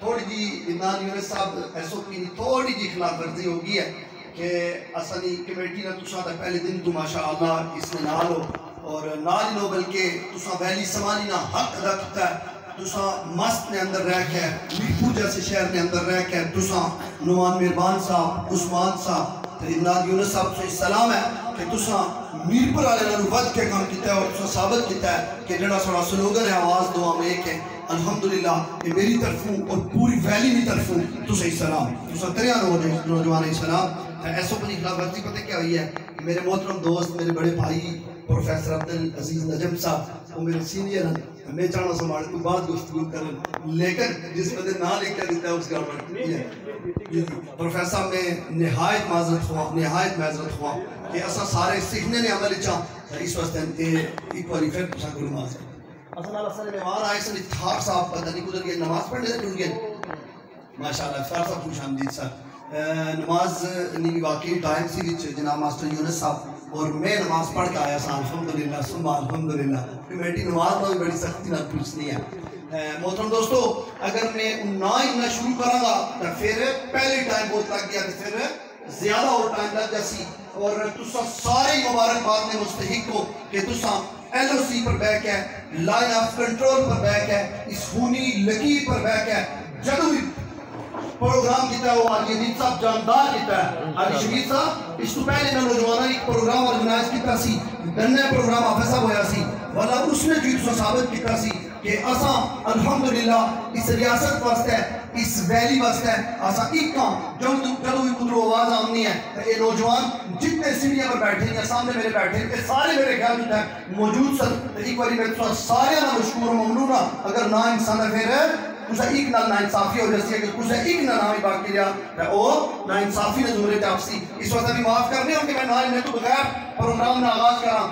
تھوڑی جی عمران یونس صاحب ایسو کی تھوڑی جی خلاف ورزی ہو گئی ہے کہ اسانی کمیٹی نے تساں دا پہلے دن تو ماشاءاللہ اس میں نال ہو اور نال نو بلکہ تساں ویلی سمانی نا حق ادا کیتا ہے. تساں مست نے اندر رہ کے میرپور جیسے شہر نے اندر رہ کے تساں نعمان مہربان صاحب عثمان صاحب عمران یونس صاحب سے سلام ہے کہ تساں میرپور والے نالوں ود کے کام کیتا ہے اور تساں ثابت کیتا ہے کہ جڑا سارا سلوگن ہے آواز دعا میں ایک ہے. الحمدللہ یہ میری طرفوں اور پوری ویلی کی طرفوں تساں سلام تساں تریاں نوجوان سلام. ایسو پنی خلاف ورزی پتہ کیا ہوئی ہے؟ میرے محترم دوست میرے بڑے بھائی پروفیسر عبدالعزیز نجم صاحب وہ میرے سینئر ہیں. میں چاہنا سمجھا تو بات گفتگو کریں لیکن جس بندے نہ لے کر دیتا ہے اس گڑبڑ. پروفیسر میں نہایت معذرت ہوا کہ اساں سارے سیکھنے نے عمل چاہ اس واسطے ایک باری پھر تساں کو نماز ہے. اصل اللہ سارے مہمان آئے سن تھاک صاحب پتہ نہیں گزر گئے نماز پڑھنے سے جڑ گئے ماشاءاللہ. افطار صاحب خوش آمدید صاحب. نماز نہیں واقعی ٹائم سی وچ جناب ماسٹر یونس صاحب اور میں نماز پڑھ کے آیا سا الحمدللہ ثم الحمدللہ. کمیٹی نماز میں بڑی سختی نہ پوچھنی ہے. محترم دوستو اگر میں نہ شروع کروں گا تو پھر پہلے ٹائم بہت لگ گیا تو پھر زیادہ اور ٹائم لگ جاسی اور تساں سارے مبارکباد میں مستحق ہو کہ تساں ایل او سی پر بیٹھ ہے لائن آف کنٹرول پر بیٹھ ہے اس خونی لکیر پر بیٹھ ہے جدو بھی پروگرام کیتا ہے وہ آجی عزیز صاحب جاندار کیتا ہے. آجی شبیر صاحب اس تو پہلے میں نوجوانہ ایک پروگرام آرگنائز کیتا سی دننے پروگرام حافظ صاحب ہویا سی والا اس نے جو تساں ثابت کیتا سی کہ اساں الحمدللہ اس ریاست واسطے اس ویلی واسطے اساں ایک کام جدو بھی قدر آواز آمنی ہے یہ نوجوان جتنے سیڑھیاں پر بیٹھے ہیں سامنے میرے بیٹھے ہیں سارے میرے خیال ہوتا ہے موجود سر. ایک باری میں سارے نہ مشکور و ممنون اگر نہ انسان پھر کسا ایک نال نا انصافی ہو جاتی ہے کہ کسا ایک نال نامی باقی رہا او نا انصافی نے زمرے تے آپسی اس وقت بھی معاف کرنے ہوں کہ میں نال میں تو بغیر پروگرام نے آغاز کراں